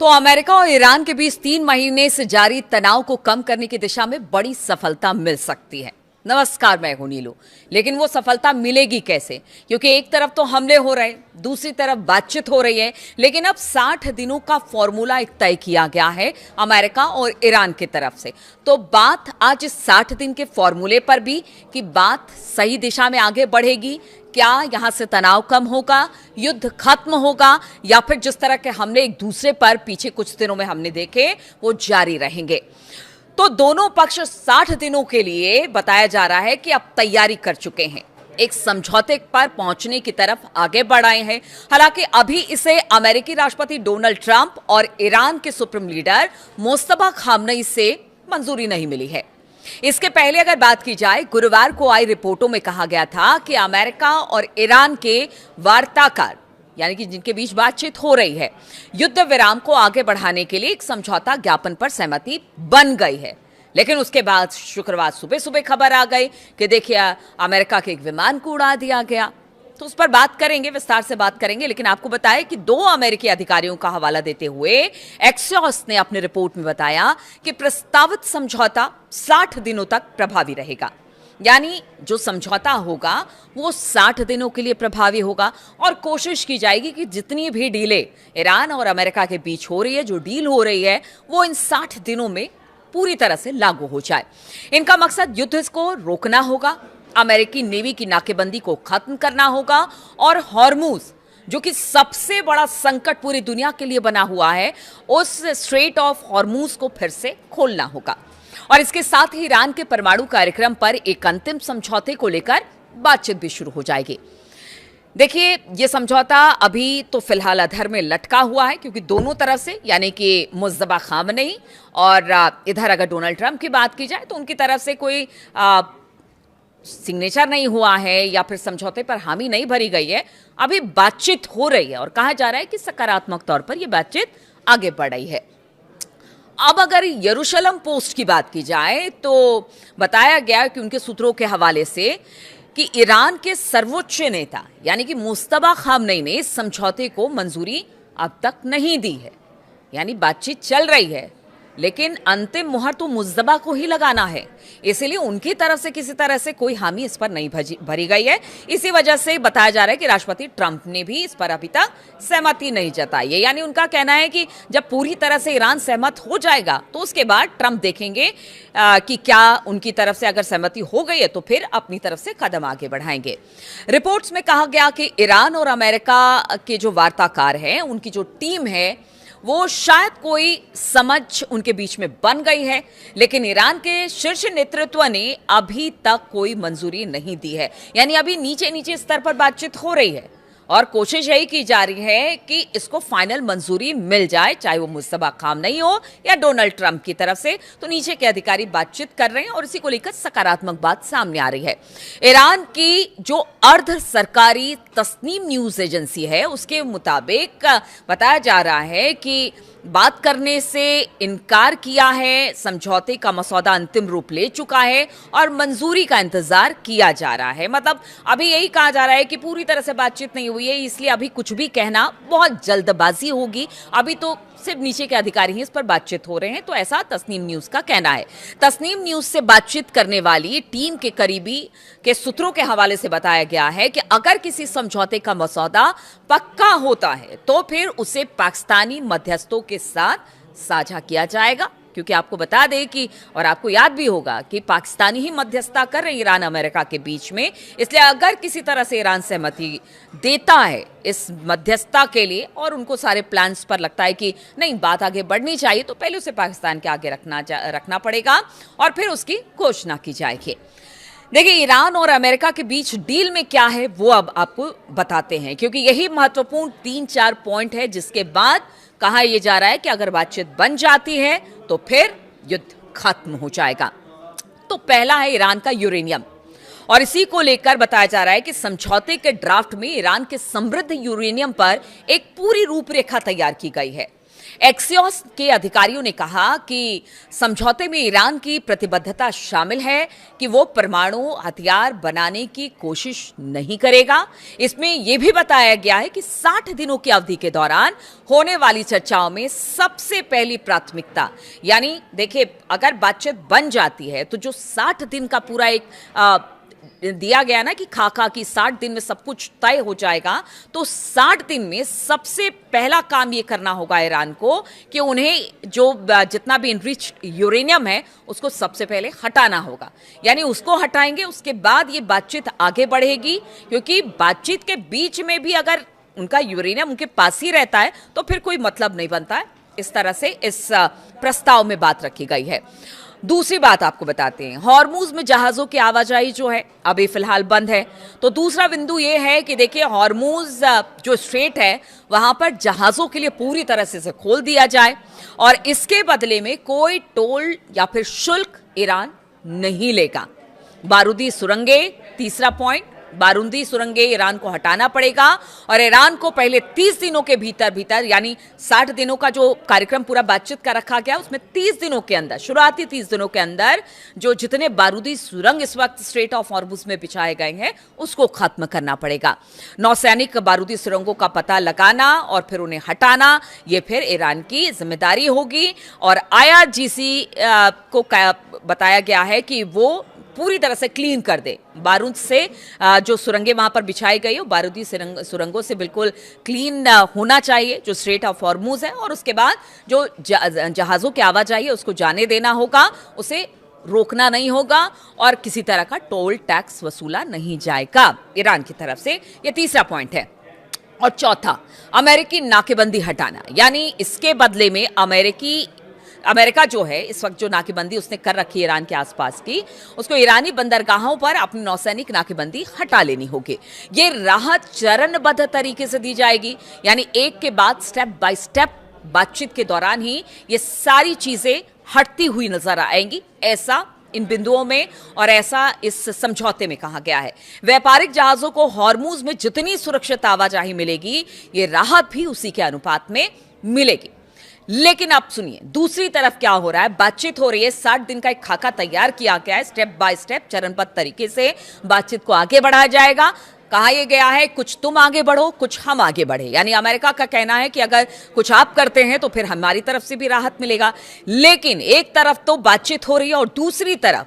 तो अमेरिका और ईरान के बीच 3 महीने से जारी तनाव को कम करने की दिशा में बड़ी सफलता मिल सकती है। नमस्कार, मैं हूं नीलू। लेकिन वो सफलता मिलेगी कैसे? क्योंकि एक तरफ तो हमले हो रहे हैं, दूसरी तरफ बातचीत हो रही है। लेकिन अब 60 दिनों का फॉर्मूला एक तय किया गया है अमेरिका और ईरान की तरफ से। तो बात आज इस 60 दिन के फॉर्मूले पर भी कि बात सही दिशा में आगे बढ़ेगी, क्या यहां से तनाव कम होगा, युद्ध खत्म होगा, या फिर जिस तरह के हमले एक दूसरे पर पिछले कुछ दिनों में हमने देखे वो जारी रहेंगे। तो दोनों पक्ष 60 दिनों के लिए बताया जा रहा है कि अब तैयारी कर चुके हैं, एक समझौते पर पहुंचने की तरफ आगे बढ़ आए हैं। हालांकि अभी इसे अमेरिकी राष्ट्रपति डोनाल्ड ट्रंप और ईरान के सुप्रीम लीडर मुस्तफा खामनेई से मंजूरी नहीं मिली है। इसके पहले अगर बात की जाए, गुरुवार को आई रिपोर्टों में कहा गया था कि अमेरिका और ईरान के वार्ताकार, यानी कि जिनके बीच बातचीत हो रही है, युद्ध विराम को आगे बढ़ाने के लिए एक समझौता ज्ञापन पर सहमति बन गई है। लेकिन उसके बाद शुक्रवार सुबह सुबह खबर आ गई कि देखिए अमेरिका के एक विमान को उड़ा दिया गया। तो उस पर बात करेंगे, विस्तार से बात करेंगे। लेकिन आपको बताएं कि 2 अमेरिकी अधिकारियों का हवाला देते हुए एक्सियोस ने अपनी रिपोर्ट में बताया कि प्रस्तावित समझौता 60 दिनों तक प्रभावी रहेगा। यानी जो समझौता होगा वो 60 दिनों के लिए प्रभावी होगा और कोशिश की जाएगी कि जितनी भी डीलें ईरान और अमेरिका के बीच हो रही है, जो डील हो रही है, वो इन 60 दिनों में पूरी तरह से लागू हो जाए। इनका मकसद युद्ध को रोकना होगा, अमेरिकी नेवी की नाकेबंदी को खत्म करना होगा और हॉर्मूज, जो कि सबसे बड़ा संकट पूरी दुनिया के लिए बना हुआ है, उस स्ट्रेट ऑफ हॉर्मूज को फिर से खोलना होगा। और इसके साथ ही ईरान के परमाणु कार्यक्रम पर एक अंतिम समझौते को लेकर बातचीत भी शुरू हो जाएगी। देखिए, यह समझौता अभी तो फिलहाल अधर में लटका हुआ है, क्योंकि दोनों तरफ से, यानी कि मुस्तफा खामनेई और इधर अगर डोनाल्ड ट्रंप की बात की जाए तो उनकी तरफ से कोई सिग्नेचर नहीं हुआ है या फिर समझौते पर हामी नहीं भरी गई है। अभी बातचीत हो रही है और कहा जा रहा है कि सकारात्मक तौर पर यह बातचीत आगे बढ़ रही है। अब अगर यरूशलेम पोस्ट की बात की जाए तो बताया गया कि उनके सूत्रों के हवाले से कि ईरान के सर्वोच्च नेता यानी कि मुस्तफा खामनेई ने इस समझौते को मंजूरी अब तक नहीं दी है। यानी बातचीत चल रही है, लेकिन अंतिम मुहर तो मुस्तफा को ही लगाना है, इसलिए उनकी तरफ से किसी तरह से कोई हामी इस पर नहीं भरी गई है। इसी वजह से बताया जा रहा है कि राष्ट्रपति ट्रंप ने भी इस पर अभी तक सहमति नहीं जताई है। यानी उनका कहना है कि जब पूरी तरह से ईरान सहमत हो जाएगा तो उसके बाद ट्रंप देखेंगे कि क्या उनकी तरफ से अगर सहमति हो गई है तो फिर अपनी तरफ से कदम आगे बढ़ाएंगे। रिपोर्ट्स में कहा गया कि ईरान और अमेरिका के जो वार्ताकार हैं, उनकी जो टीम है, वो शायद कोई समझ उनके बीच में बन गई है, लेकिन ईरान के शीर्ष नेतृत्व ने अभी तक कोई मंजूरी नहीं दी है। यानी अभी नीचे नीचे स्तर पर बातचीत हो रही है और कोशिश यही की जा रही है कि इसको फाइनल मंजूरी मिल जाए, चाहे वो मुस्तफा खामनेई हो या डोनाल्ड ट्रंप की तरफ से। तो नीचे के अधिकारी बातचीत कर रहे हैं और इसी को लेकर सकारात्मक बात सामने आ रही है। ईरान की जो अर्ध सरकारी तस्नीम न्यूज एजेंसी है, उसके मुताबिक बताया जा रहा है कि बात करने से इनकार किया है, समझौते का मसौदा अंतिम रूप ले चुका है और मंजूरी का इंतजार किया जा रहा है। मतलब अभी यही कहा जा रहा है कि पूरी तरह से बातचीत नहीं हुई है, इसलिए अभी कुछ भी कहना बहुत जल्दबाजी होगी। अभी तो सिर्फ नीचे के अधिकारी ही इस पर बातचीत हो रहे हैं, तो ऐसा तस्नीम न्यूज का कहना है। तस्नीम न्यूज से बातचीत करने वाली टीम के करीबी के सूत्रों के हवाले से बताया गया है कि अगर किसी समझौते का मसौदा पक्का होता है तो फिर उसे पाकिस्तानी मध्यस्थों के साथ साझा किया जाएगा। क्योंकि आपको बता दें कि, और आपको याद भी होगा कि पाकिस्तानी ही मध्यस्थता कर रहे ईरान अमेरिका के बीच में, इसलिए अगर किसी तरह से ईरान सहमति देता है इस मध्यस्थता के लिए और उनको सारे प्लान्स पर लगता है कि नहीं बात आगे बढ़नी चाहिए, तो पहले उसे पाकिस्तान के आगे रखना पड़ेगा और फिर उसकी घोषणा की जाएगी। देखिए, ईरान और अमेरिका के बीच डील में क्या है वो अब आपको बताते हैं, क्योंकि यही महत्वपूर्ण 3-4 पॉइंट है जिसके बाद कहा यह जा रहा है कि अगर बातचीत बन जाती है तो फिर युद्ध खत्म हो जाएगा। तो पहला है ईरान का यूरेनियम, और इसी को लेकर बताया जा रहा है कि समझौते के ड्राफ्ट में ईरान के समृद्ध यूरेनियम पर एक पूरी रूपरेखा तैयार की गई है। एक्सियोस के अधिकारियों ने कहा कि समझौते में ईरान की प्रतिबद्धता शामिल है कि वो परमाणु हथियार बनाने की कोशिश नहीं करेगा। इसमें यह भी बताया गया है कि 60 दिनों की अवधि के दौरान होने वाली चर्चाओं में सबसे पहली प्राथमिकता, यानी देखिए अगर बातचीत बन जाती है तो जो 60 दिन का पूरा एक दिया गया ना कि खाका की 60 दिन में सब कुछ तय हो जाएगा, तो 60 दिन में सबसे पहला काम ये करना होगा ईरान को कि उन्हें जो जितना भी इनरिच्ड यूरेनियम है उसको सबसे पहले हटाना होगा। यानी उसको हटाएंगे, उसके बाद ये बातचीत आगे बढ़ेगी, क्योंकि बातचीत के बीच में भी अगर उनका यूरेनियम उनके पास ही रहता है तो फिर कोई मतलब नहीं बनता है। इस तरह से इस प्रस्ताव में बात रखी गई है। दूसरी बात आपको बताते हैं, हॉर्मूज में जहाजों की आवाजाही जो है अभी फिलहाल बंद है। तो दूसरा बिंदु ये है कि देखिए हॉर्मूज जो स्ट्रेट है वहां पर जहाजों के लिए पूरी तरह से इसे खोल दिया जाए और इसके बदले में कोई टोल या फिर शुल्क ईरान नहीं लेगा। बारूदी सुरंगें, तीसरा पॉइंट, बारूदी सुरंगें ईरान को हटाना पड़ेगा और ईरान को पहले 30 दिनों के भीतर यानी 60 दिनों का जो कार्यक्रम पूरा बातचीत का रखा गया उसमें 30 दिनों के अंदर, शुरुआती 30 दिनों के अंदर जो जितने बारूदी सुरंग इस वक्त स्ट्रेट ऑफ हॉर्मुज में बिछाए गए हैं उसको खत्म करना पड़ेगा। नौसैनिक बारूदी सुरंगों का पता लगाना और फिर उन्हें हटाना, ये फिर ईरान की जिम्मेदारी होगी। और IRGC को बताया गया है कि वो पूरी तरह से क्लीन कर दे बारूद से, जो सुरंगें वहां पर बिछाई गई हो बारूदी सुरंगों से बिल्कुल क्लीन होना चाहिए जो स्ट्रेट ऑफ हॉर्मुज है। और उसके बाद जो जहाजों की आवाजाही है उसको जाने देना होगा, उसे रोकना नहीं होगा और किसी तरह का टोल टैक्स वसूला नहीं जाएगा ईरान की तरफ से। ये तीसरा पॉइंट है। और चौथा, अमेरिकी नाकेबंदी हटाना, यानी इसके बदले में अमेरिका जो है इस वक्त जो नाकेबंदी उसने कर रखी है ईरान के आसपास की, उसको ईरानी बंदरगाहों पर अपनी नौसैनिक नाकेबंदी हटा लेनी होगी। ये राहत चरणबद्ध तरीके से दी जाएगी, यानी एक के बाद स्टेप बाय स्टेप बातचीत के दौरान ही ये सारी चीजें हटती हुई नजर आएंगी, ऐसा इन बिंदुओं में और ऐसा इस समझौते में कहा गया है। व्यापारिक जहाजों को हॉर्मुज में जितनी सुरक्षित आवाजाही मिलेगी, ये राहत भी उसी के अनुपात में मिलेगी। लेकिन आप सुनिए दूसरी तरफ क्या हो रहा है, बातचीत हो रही है, 60 दिन का एक खाका तैयार किया गया है, स्टेप बाय स्टेप चरणबद्ध तरीके से बातचीत को आगे बढ़ाया जाएगा। कहा यह गया है कुछ तुम आगे बढ़ो कुछ हम आगे बढ़े, यानी अमेरिका का कहना है कि अगर कुछ आप करते हैं तो फिर हमारी तरफ से भी राहत मिलेगा। लेकिन एक तरफ तो बातचीत हो रही है और दूसरी तरफ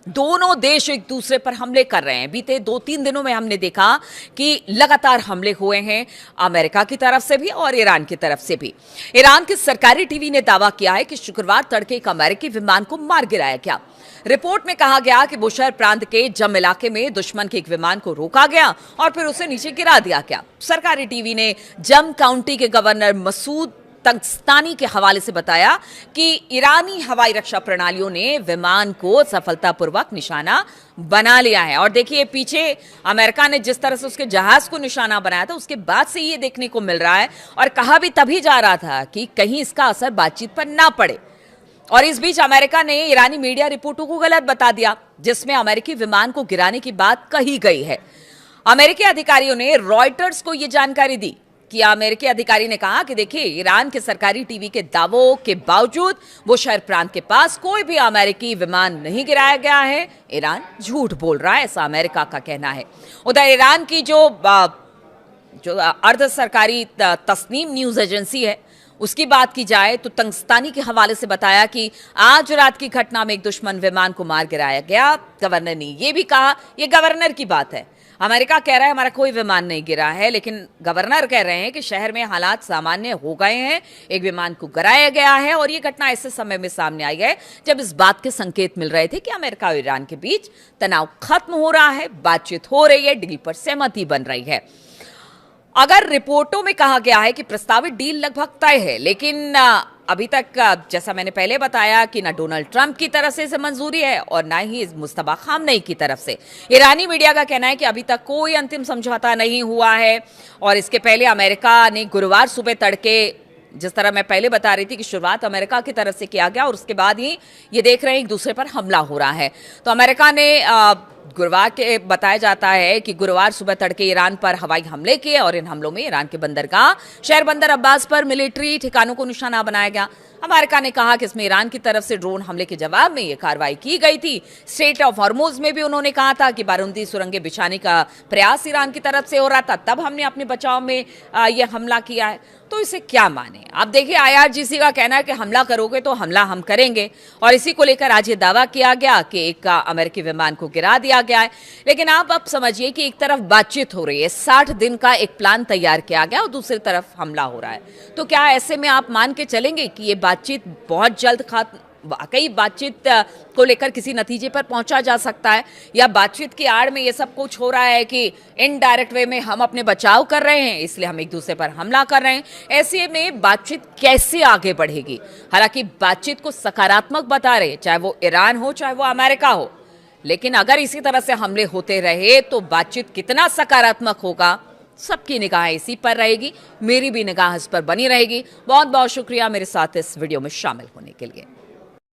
दोनों देश एक दूसरे पर हमले कर रहे हैं। बीते 2-3 दिनों में हमने देखा कि लगातार हमले हुए हैं अमेरिका की तरफ से भी और ईरान की तरफ से भी। ईरान की सरकारी टीवी ने दावा किया है कि शुक्रवार तड़के एक अमेरिकी विमान को मार गिराया गया। रिपोर्ट में कहा गया कि बुशहर प्रांत के जम इलाके में दुश्मन के एक विमान को रोका गया और फिर उसे नीचे गिरा दिया गया। सरकारी टीवी ने जम काउंटी के गवर्नर मसूद तंगस्तानी के हवाले से बताया कि ईरानी हवाई रक्षा प्रणालियों ने विमान को सफलतापूर्वक निशाना बना लिया है। और देखिए पीछे अमेरिका ने जिस तरह से उसके जहाज को निशाना बनाया था उसके बाद से ये देखने को मिल रहा है, और कहा भी तभी जा रहा था कि कहीं इसका असर बातचीत पर ना पड़े। और इस बीच अमेरिका ने ईरानी मीडिया रिपोर्टों को गलत बता दिया जिसमें अमेरिकी विमान को गिराने की बात कही गई है। अमेरिकी अधिकारियों ने रॉयटर्स को यह जानकारी दी कि अमेरिकी अधिकारी ने कहा कि देखिए ईरान के सरकारी टीवी के दावों के बावजूद वो शहर प्रांत के पास कोई भी अमेरिकी विमान नहीं गिराया गया है, ईरान झूठ बोल रहा है, ऐसा अमेरिका का कहना है। उधर ईरान की जो अर्ध सरकारी तस्नीम न्यूज एजेंसी है उसकी बात की जाए तो तंगस्तानी के हवाले से बताया कि आज रात की घटना में एक दुश्मन विमान को मार गिराया गया। गवर्नर ने यह भी कहा, यह गवर्नर की बात है, अमेरिका कह रहा है हमारा कोई विमान नहीं गिरा है, लेकिन गवर्नर कह रहे हैं कि शहर में हालात सामान्य हो गए हैं, एक विमान को गिराया गया है। और ये घटना ऐसे समय में सामने आई है जब इस बात के संकेत मिल रहे थे कि अमेरिका और ईरान के बीच तनाव खत्म हो रहा है, बातचीत हो रही है, डील पर सहमति बन रही है। अगर रिपोर्टों में कहा गया है कि प्रस्तावित डील लगभग तय है, लेकिन अभी तक जैसा मैंने पहले बताया कि ना डोनाल्ड ट्रंप की तरफ से इसे मंजूरी है और ना ही मुस्तफा खामनेई की तरफ से। ईरानी मीडिया का कहना है कि अभी तक कोई अंतिम समझौता नहीं हुआ है। और इसके पहले अमेरिका ने गुरुवार सुबह तड़के, जिस तरह मैं पहले बता रही थी कि शुरुआत अमेरिका की तरफ से किया गया और उसके बाद ही ये देख रहे हैं एक दूसरे पर हमला हो रहा है, तो अमेरिका ने गुरुवार के बताया जाता है कि गुरुवार सुबह तड़के ईरान पर हवाई हमले किए और इन हमलों में ईरान के बंदरगाह शहर बंदर अब्बास पर मिलिट्री ठिकानों को निशाना बनाया गया। अमेरिका ने कहा कि इसमें ईरान की तरफ से ड्रोन हमले के जवाब में यह कार्रवाई की गई थी। स्ट्रेट ऑफ हॉर्मुज में भी उन्होंने कहा था कि बारूदी सुरंगें बिछाने का प्रयास ईरान की तरफ से हो रहा था, तब हमने अपने बचाव में यह हमला किया है। तो इसे क्या माने? अब देखिए, IRGC का कहना है कि हमला करोगे तो हमला हम करेंगे, और इसी को लेकर आज ये दावा किया गया कि एक अमेरिकी विमान को गिरा दिया गया है। लेकिन आप अब समझिए कि एक तरफ बातचीत हो रही है, 60 दिन का एक प्लान तैयार किया गया, और दूसरी तरफ हमला हो रहा है। तो क्या ऐसे में आप मान के चलेंगे कि ये बातचीत बहुत जल्द वाकई बातचीत को लेकर किसी नतीजे पर पहुंचा जा सकता है, या बातचीत की आड़ में ये सब कुछ हो रहा है कि इनडायरेक्ट वे में हम अपने बचाव कर रहे हैं, इसलिए हम एक दूसरे पर हमला कर रहे हैं? ऐसे में बातचीत कैसे आगे बढ़ेगी? हालांकि बातचीत को सकारात्मक बता रहे, चाहे वो ईरान हो चाहे वो अमेरिका हो, लेकिन अगर इसी तरह से हमले होते रहे तो बातचीत कितना सकारात्मक होगा, सबकी निगाह इसी पर रहेगी। मेरी भी निगाह इस पर बनी रहेगी। बहुत बहुत शुक्रिया मेरे साथ इस वीडियो में शामिल होने के लिए।